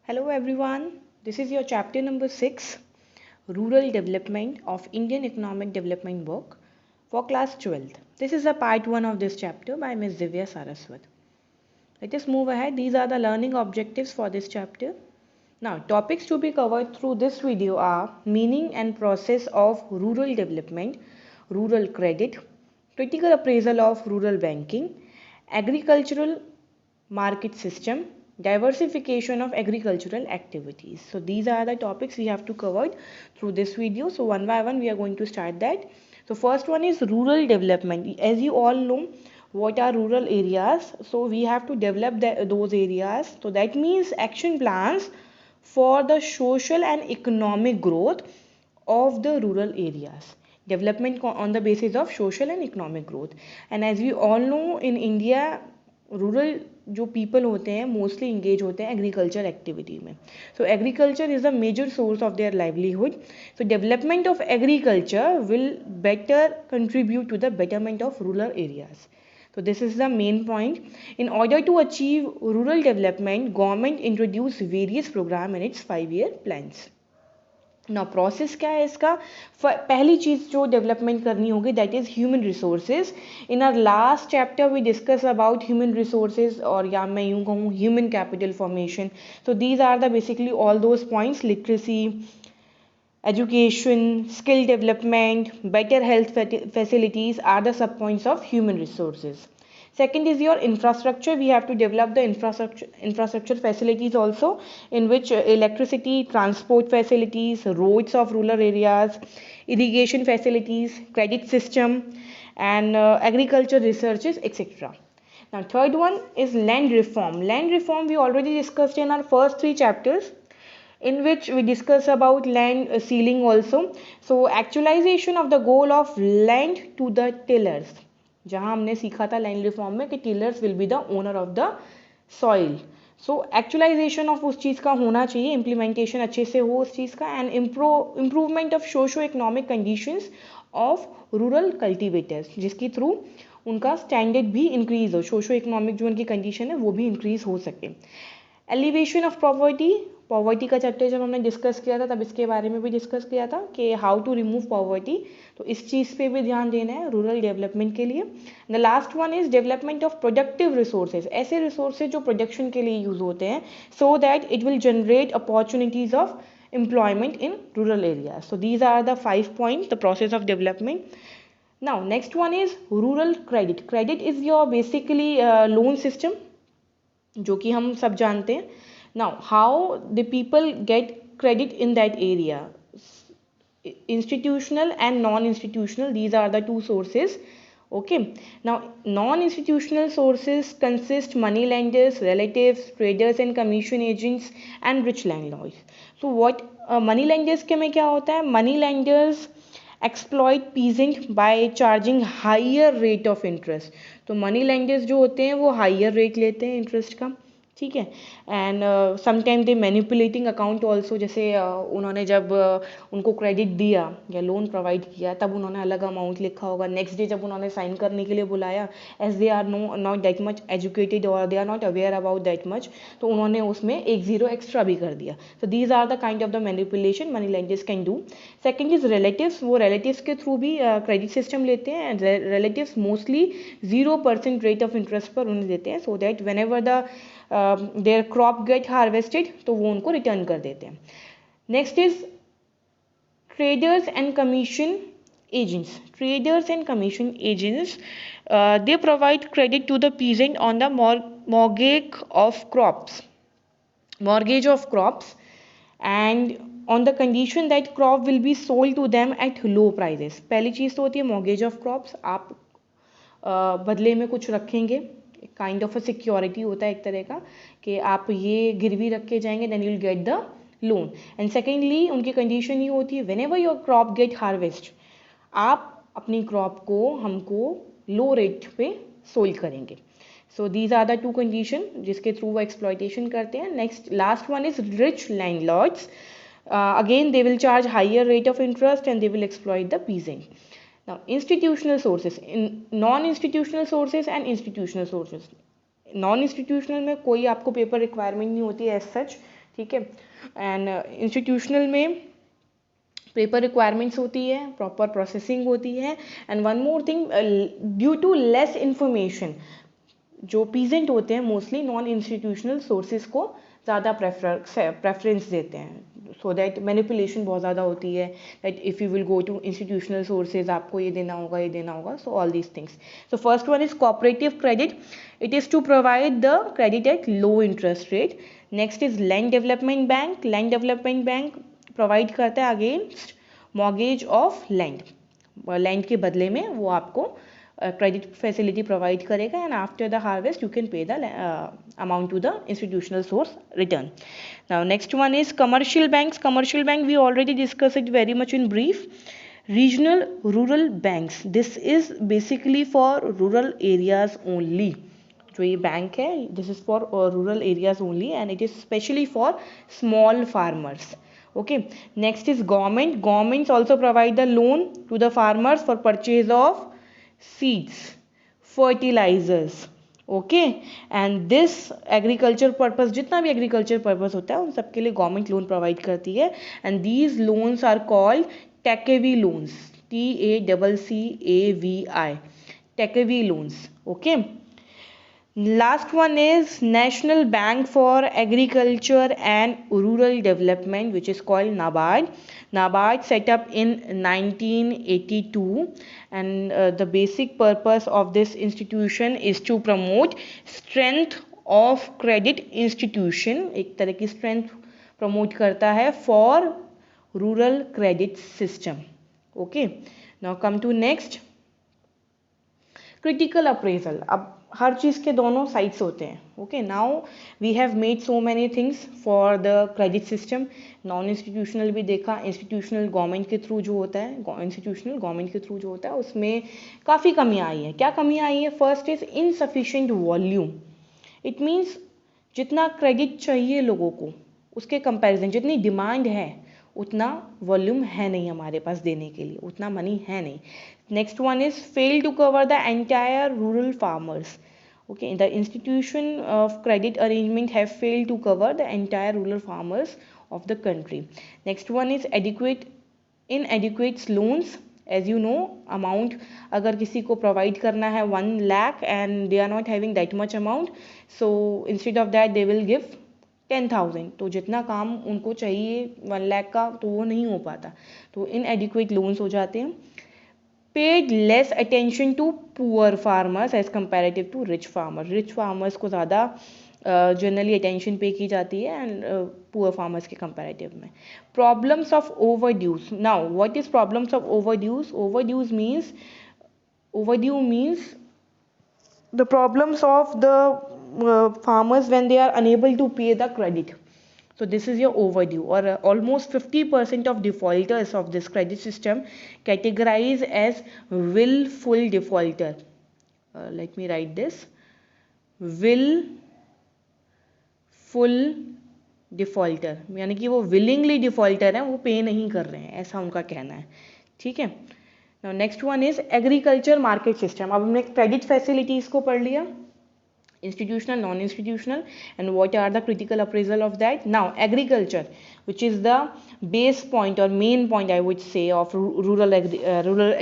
Hello everyone, this is your chapter number 6, Rural Development of Indian Economic Development Book for class 12th. This is a part 1 of this chapter by Ms. Divya Saraswat. Let us move ahead. These are the learning objectives for this chapter. Now, topics to be covered through this video are meaning and process of rural development, rural credit, critical appraisal of rural banking, agricultural market system, diversification of agricultural activities. So these are the topics we have to cover through this video. So one by one we are going to start that. So first one is rural development. As you all know, what are rural areas? So we have to develop those areas. So that means action plans for the social and economic growth of the rural areas. Development on the basis of social and economic growth. And as we all know, in India, rural जो people होते हैं mostly engage होते हैं agriculture activity में. So agriculture is the major source of their livelihood. So development of agriculture will better contribute to the betterment of rural areas. So this is the main point. In order to achieve rural development, government introduced various programs in its 5-year plans. ना process क्या है इसका. पहली चीज़ जो development करनी होगी that is human resources. In our last chapter we discuss about human resources, और या मैं यूँ कहूँ human capital formation. So these are the basically all those points. Literacy, education, skill development, better health facilities are the sub points of human resources. Second is your infrastructure. We have to develop the infrastructure facilities also, in which electricity, transport facilities, roads of rural areas, irrigation facilities, credit system, and agriculture researches, etc. Now third one is land reform. Land reform we already discussed in our first 3 chapters, in which we discuss about land sealing also. So actualization of the goal of land to the tillers. जहाँ हमने सीखा था land reform में कि tillers will be the owner of the soil. So actualisation of उस चीज़ का होना चाहिए, इम्प्लीमेंटेशन अच्छे से हो उस चीज़ का, and improvement of socio economic conditions of rural cultivators, जिसके थ्रू उनका स्टैंडर्ड भी इंक्रीज हो, सोशो इकोनॉमिक जो उनकी कंडीशन है वो भी इंक्रीज हो सके. एलिवेशन ऑफ पॉवर्टी का चैप्टर जब हमने डिस्कस किया था तब इसके बारे में भी डिस्कस किया था कि हाउ टू रिमूव पॉवर्टी. तो इस चीज़ पे भी ध्यान देना है रूरल डेवलपमेंट के लिए. The last one is development of productive resources. ऐसे रिसोर्सेज जो प्रोडक्शन के लिए यूज़ होते हैं, so that it will generate opportunities of employment in rural area. So these are the 5 points, the process of development. Now next one is rural credit. Credit is your basically loan system, जो कि हम सब जानते हैं. Now, how the people get credit in that area? Institutional and non-institutional, these are the two sources. Okay. Now, non-institutional sources consist money lenders, relatives, traders and commission agents, and rich landlords. So, what money lenders के में क्या होता है? Money lenders exploit peasant by charging higher rate of interest. तो money lenders जो होते हैं वो higher rate लेते हैं interest का, ठीक है. And sometime they manipulating account also. जैसे उन्होंने जब उनको क्रेडिट दिया या लोन प्रोवाइड किया तब उन्होंने अलग अमाउंट लिखा होगा. नेक्स्ट डे जब उन्होंने साइन करने के लिए बुलाया, as they are not that much educated और they are not aware about that much, तो उन्होंने उसमें एक ज़ीरो एक्स्ट्रा भी कर दिया. तो these are the kind of the manipulation money lenders can do. Second is relatives. वो रिलेटिव्स के थ्रू भी क्रेडिट सिस्टम लेते हैं. Relatives mostly 0% rate of interest पर उन्हें देते हैं, so that whenever the their crop get harvested तो वो उनको रिटर्न कर देते हैं. Next is traders and commission agents. Traders and commission agents, they provide credit to the peasant on the mortgage of crops, and on the condition that crop will be sold to them at low prices. पहली चीज़ तो होती है mortgage of crops. आप बदले में कुछ रखेंगे, kind of a security होता है एक तरह का कि आप ये गिरवी रख के जाएंगे, then you will get the loan. And secondly उनकी कंडीशन ये होती है whenever your crop get harvest, आप अपनी क्रॉप को हमको लो रेट पे सोल्ड करेंगे. So these are the 2 condition जिसके थ्रू वो एक्सप्लॉयटेशन करते हैं. Next last one is rich landlords. Again they will charge higher rate of interest and they will exploit the peasant. Now, institutional sources, in non-institutional sources and institutional sources. Non-institutional में कोई आपको paper requirement नहीं होती है as such, ठीक है। And institutional में paper requirements होती है, प्रॉपर प्रोसेसिंग होती है, and one more thing, due to less information जो पीजेंट होते हैं मोस्टली नॉन इंस्टीट्यूशनल सोर्सेज को ज़्यादा प्रेफरेंस देते हैं, सो दैट मैनिपुलेशन बहुत ज़्यादा होती है, that if you will go to institutional sources आपको ये देना होगा, ये देना होगा, so all these things. So first one is cooperative credit, it is to provide the credit at low interest rate. Next is land development bank, land development bank provide करता है against mortgage of land, land के बदले में वो आपको credit facility provide करेगा, and after the harvest you can pay the amount to the institutional source return. Now next one is commercial banks, commercial bank we already discuss it very much in brief. Regional rural banks, this is basically for rural areas only, जो ये bank है this is for rural areas only and it is specially for small farmers. Okay, next is government, governments also provide the loan to the farmers for purchase of seeds, fertilizers, okay, and this agriculture purpose, जितना भी agriculture purpose होता है उन सब के लिए government loan provide करती है, and these loans are called TACAVI loans, TACCAVI, TACAVI loans, okay. Last one is National Bank for Agriculture and Rural Development, which is called NABARD. NABARD set up in 1982, and the basic purpose of this institution is to promote strength of credit institution, एक तरह की strength promote करता है for rural credit system. Okay, now come to next, critical appraisal. अब हर चीज़ के दोनों sides होते हैं, okay. Now we have made so many things for the credit system, non institutional भी देखा, इंस्टीट्यूशनल गवर्नमेंट के थ्रू जो होता है, इंस्टीट्यूशनल गवर्नमेंट के थ्रू जो होता है उसमें काफ़ी कमियाँ आई हैं। क्या कमियाँ आई है? First is insufficient volume, it means जितना क्रेडिट चाहिए लोगों को उसके कंपैरिजन जितनी डिमांड है उतना वॉल्यूम है नहीं हमारे पास देने के लिए, उतना मनी है नहीं। Next one is fail to cover the entire rural farmers, okay, the institution of credit arrangement have failed to cover the entire rural farmers of the country. Next one is inadequate loans, as you know amount अगर किसी को provide करना है 1 lakh and they are not having that much amount, so instead of that they will give 10,000, तो जितना काम उनको चाहिए 1 lakh का तो वो नहीं हो पाता, तो inadequate loans हो जाते हैं। paid less attention to poor farmers as comparative to rich farmers, rich farmers को ज़्यादा जनरली अटेंशन पे की जाती है एंड पुअर फार्मर्स के कंपैरेटिव में। Problems of overdues, now what is problems of overdues? Overdues means the problems of the farmers when they are unable to pay the credit. So this is your overdue, or almost 50% of defaulters of this credit system categorize as willful defaulter. Let me write this, willful defaulter, यानी कि वो willingly defaulter हैं, वो पे नहीं कर रहे हैं, ऐसा उनका कहना है, ठीक है। Now next one is agriculture market system. अब हमने credit facilities को पढ़ लिया, institutional, non-institutional, and what are the critical appraisal of that. Now agriculture, which is the base point or main point I would say of rural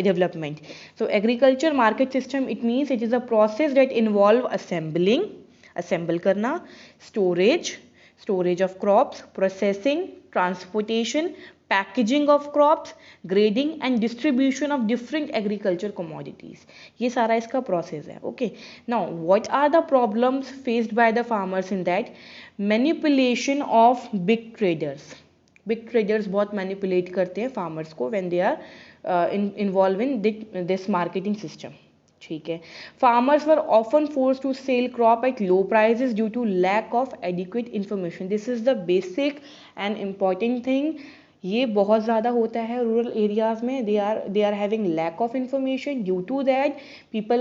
development. So agriculture market system, it means it is a process that involve assemble करना, storage of crops, processing, transportation, packaging of crops, grading and distribution of different agriculture commodities, ये सारा इसका process है, okay. Now what are the problems faced by the farmers in that? Manipulation of big traders बहुत manipulate करते हैं farmers को when they are involve in this marketing system, ठीक है। Farmers were often force to sell crop at low prices due to lack of adequate information, this is the basic and important thing. ये बहुत ज़्यादा होता है rural areas में, they are having lack of information, due to that people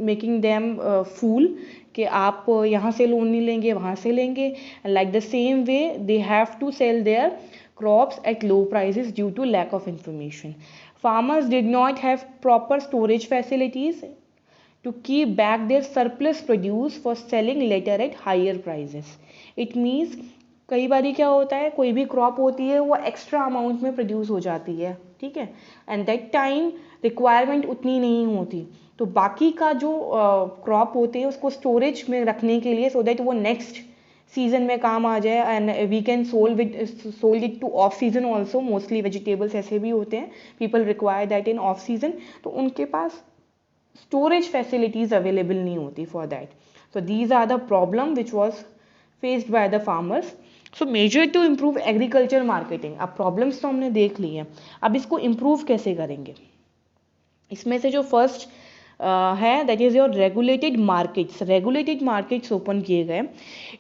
making them fool कि आप यहाँ से लोन नहीं लेंगे, वहाँ से लेंगे, and like the same way they have to sell their crops at low prices due to lack of information. Farmers did not have proper storage facilities to keep back their surplus produce for selling later at higher prices. It means कई बारी क्या होता है, कोई भी crop होती है वो एक्स्ट्रा अमाउंट में प्रोड्यूस हो जाती है, ठीक है, एंड दैट टाइम रिक्वायरमेंट उतनी नहीं होती, तो बाकी का जो क्रॉप होते हैं उसको स्टोरेज में रखने के लिए, सो दैट वो नेक्स्ट सीजन में काम आ जाए, and we can sold it to off season also. Mostly vegetables ऐसे भी होते हैं, people require that in off season, तो उनके पास स्टोरेज फैसिलिटीज अवेलेबल नहीं होती for that. So these are the problem which was faced by the farmers. So measure to improve agriculture marketing. अब प्रॉब्लम्स तो हमने देख ली हैं, अब इसको इम्प्रूव कैसे करेंगे. इसमें से जो फर्स्ट है that is your regulated markets. Regulated markets open किए गए.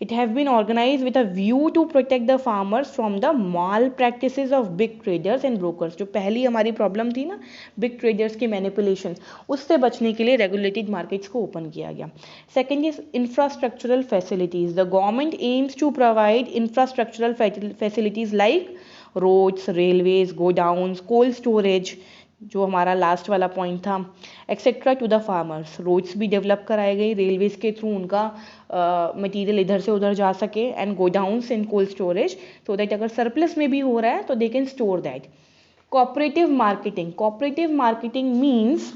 It have been organise with a view to protect the farmers from the malpractices of big traders and brokers. जो पहली हमारी प्रॉब्लम थी ना, बिग ट्रेडर्स की manipulation, उससे बचने के लिए रेगुलेटेड मार्केट्स को ओपन किया गया. Second is infrastructural facilities. The government aims to provide infrastructural facilities like roads, railways, godowns, cold storage, जो हमारा लास्ट वाला पॉइंट था, etcetera to the farmers. Roads भी डेवलप कराए गई रेलवेज के थ्रू, उनका मटेरियल इधर से उधर जा सके, and godowns and cold storage, so that अगर सरप्लस में भी हो रहा है तो they can store that. Cooperative marketing. Cooperative marketing means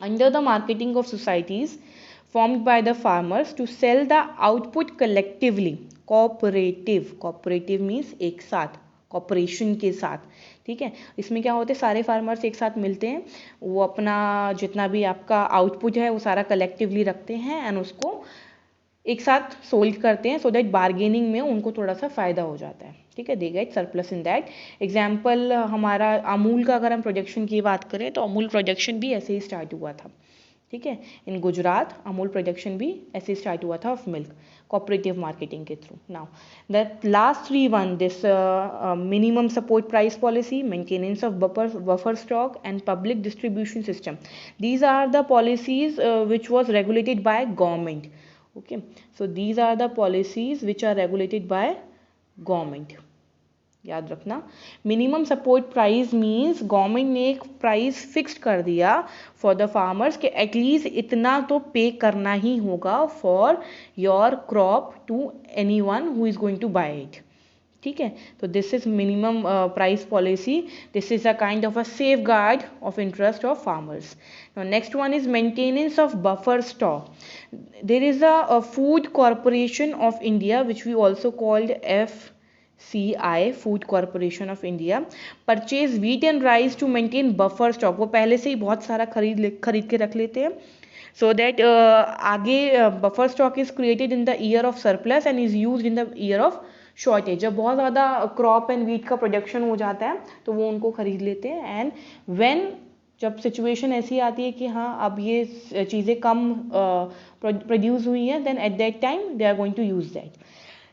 under the marketing of societies formed by the farmers to sell the output collectively. Cooperative means एक साथ, corporation के साथ, ठीक है. इसमें क्या होते हैं, सारे फार्मर्स एक साथ मिलते हैं, वो अपना जितना भी आपका आउटपुट है वो सारा कलेक्टिवली रखते हैं एंड उसको एक साथ सोल्ड करते हैं, सो दैट बार्गेनिंग में उनको थोड़ा सा फ़ायदा हो जाता है, ठीक है. They get surplus in that. Example हमारा अमूल का अगर हम प्रोडक्शन की बात करें तो अमूल प्रोडक्शन भी ऐसे ही स्टार्ट हुआ था, ठीक है. इन गुजरात अमूल प्रोडक्शन भी ऐसे स्टार्ट हुआ था ऑफ मिल्क, कोऑपरेटिव मार्केटिंग के through. Now the last three one, this minimum support price policy, maintenance of buffer stock and public distribution system. These are the policies which was regulated by government. Okay, so these are the policies which are regulated by government. याद रखना, minimum support price means government ने एक price fixed कर दिया for the farmers कि at least इतना तो pay करना ही होगा for your crop to anyone who is going to buy it, ठीक है. तो this is minimum price policy. This is a kind of a safeguard of interest of farmers. Next one is maintenance of buffer stock. There is a food corporation of India which we also called FCI, food corporation of India, purchase wheat and rice to maintain buffer stock. वो पहले से ही बहुत सारा खरीद के रख लेते हैं, सो दैट आगे buffer stock is created in the year of surplus and is used in the year of shortage. जब बहुत ज़्यादा क्रॉप एंड व्हीट का प्रोडक्शन हो जाता है तो वो उनको खरीद लेते हैं, एंड व्हेन जब सिचुएशन ऐसी आती है कि हाँ अब ये चीज़ें कम प्रोड्यूस हुई हैं, then at that time they are going to use that.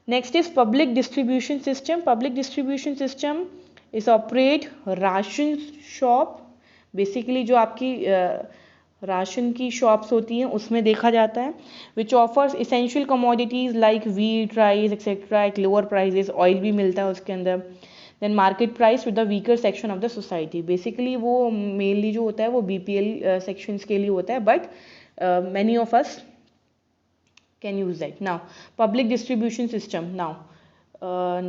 Next is public distribution system. Public distribution system is operate ration shop. Basically जो आपकी राशन की शॉप्स होती हैं उसमें देखा जाता है. Which offers essential commodities like wheat, rice etcetera at lower prices. Oil भी मिलता है उसके अंदर. Then market price with the weaker section of the society. Basically वो मेनली जो होता है वो BPL सेक्शंस के लिए होता है, but many of us can use that. Now public distribution system. Now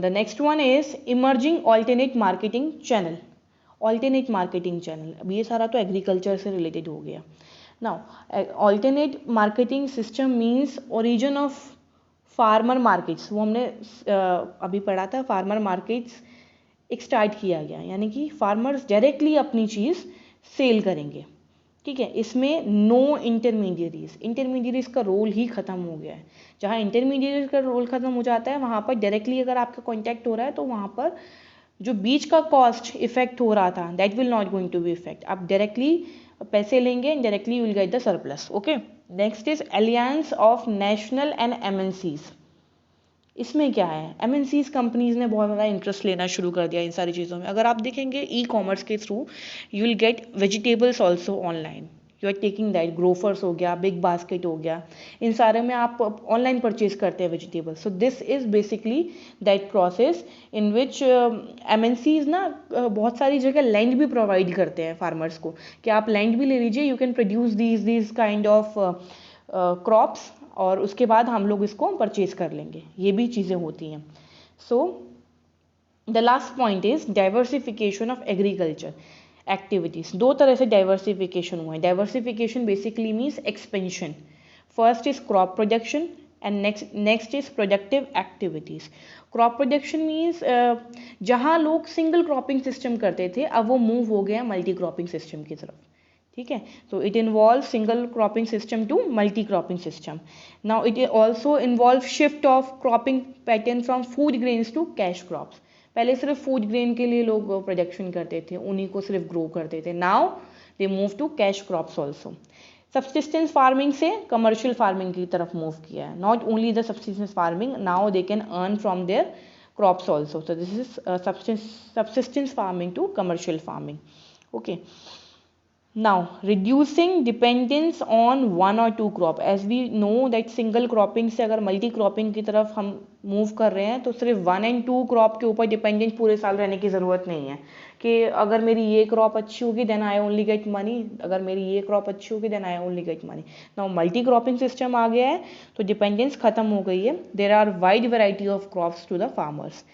the next one is emerging alternate marketing channel. alternate marketing channel, अब ये सारा तो एग्रीकल्चर से रिलेटेड हो गया. Now alternate marketing system means origin of farmer markets. वो हमने अभी पढ़ा था, फार्मर मार्केट्स एक स्टार्ट किया गया, यानी कि फार्मर्स डायरेक्टली अपनी चीज़ सेल करेंगे, ठीक है. इसमें नो इंटरमीडियरीज का रोल ही ख़त्म हो गया है. जहाँ इंटरमीडियरीज का रोल ख़त्म हो जाता है वहाँ पर डायरेक्टली अगर आपका कॉन्टैक्ट हो रहा है तो वहाँ पर जो बीच का कॉस्ट इफेक्ट हो रहा था that will not going to be effect. आप डायरेक्टली पैसे लेंगे and directly you will get the surplus. Okay, next is alliance of national and MNCs. इसमें क्या है, MNCs कंपनीज़ ने बहुत ज़्यादा इंटरेस्ट लेना शुरू कर दिया इन सारी चीज़ों में. अगर आप देखेंगे ई-कॉमर्स के through you will get vegetables also online. You are taking that. Grofers हो गया, बिग बास्केट हो गया, इन सारे में आप ऑनलाइन परचेज करते हैं vegetables. So this is basically that process in which MNCs ना बहुत सारी जगह लैंड भी प्रोवाइड करते हैं फार्मर्स को कि आप लैंड भी ले लीजिए, you can produce these kind of crops और उसके बाद हम लोग इसको परचेज कर लेंगे, ये भी चीज़ें होती हैं. So the last point is diversification of agriculture activities. दो तरह से डाइवर्सिफिकेशन हुआ है. Diversification basically means expansion. First is crop production and next is productive activities. Crop production means जहाँ लोग सिंगल क्रॉपिंग सिस्टम करते थे, अब वो मूव हो गया मल्टी क्रॉपिंग सिस्टम की तरफ. ठीक है, तो it involve single cropping system to multi cropping system. Now it also involve shift of cropping pattern from food grains to cash crops. पहले सिर्फ फूड ग्रेन के लिए लोग प्रोडक्शन करते थे, उन्हीं को सिर्फ ग्रो करते थे. Now they move to cash crops also. Subsistence farming से कमर्शियल फार्मिंग की तरफ मूव किया है. Not only the subsistence farming, now they can earn from their crops also. So this is subsistence farming to commercial farming. Okay. Now, reducing dependence on one or two crop. As we know that single cropping से अगर multi cropping की तरफ हम move कर रहे हैं तो सिर्फ 1 and 2 क्रॉप के ऊपर डिपेंडेंट पूरे साल रहने की ज़रूरत नहीं है कि अगर मेरी ये क्रॉप अच्छी होगी then I only get money, अगर मेरी ये क्रॉप अच्छी होगी then I only get money. Now multi cropping system आ गया है तो डिपेंडेंस ख़त्म हो गई है. There are wide variety of crops to the farmers.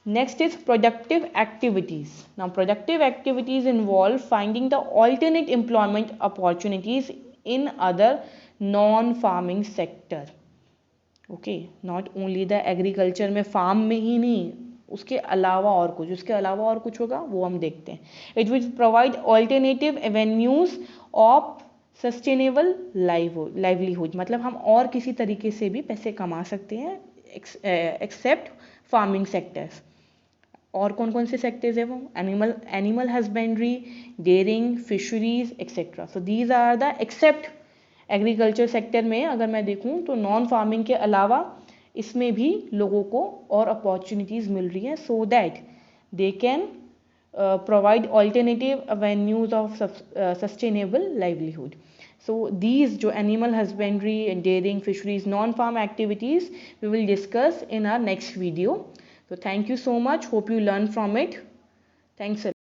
Next is productive activities. Now, productive activities involve finding the alternate employment opportunities in other non-farming sector. Okay, not only the agriculture में farm में ही नहीं, उसके अलावा और कुछ, उसके अलावा और कुछ होगा वो हम देखते हैं. It will provide alternative avenues of sustainable livelihood. मतलब हम और किसी तरीके से भी पैसे कमा सकते हैं except farming sectors. और कौन कौन से सेक्टर्स है वो? Animal husbandry, dairying, fisheries etcetera. So these are the except agriculture sector में अगर मैं देखूं तो नॉन फार्मिंग के अलावा इसमें भी लोगों को और अपॉर्चुनिटीज़ मिल रही हैं so that they can provide alternative avenues of sustainable livelihood. So these जो animal husbandry, dairying, fisheries, non farm activities we will discuss in our next video. So thank you so much. Hope you learn from it. Thanks a lot.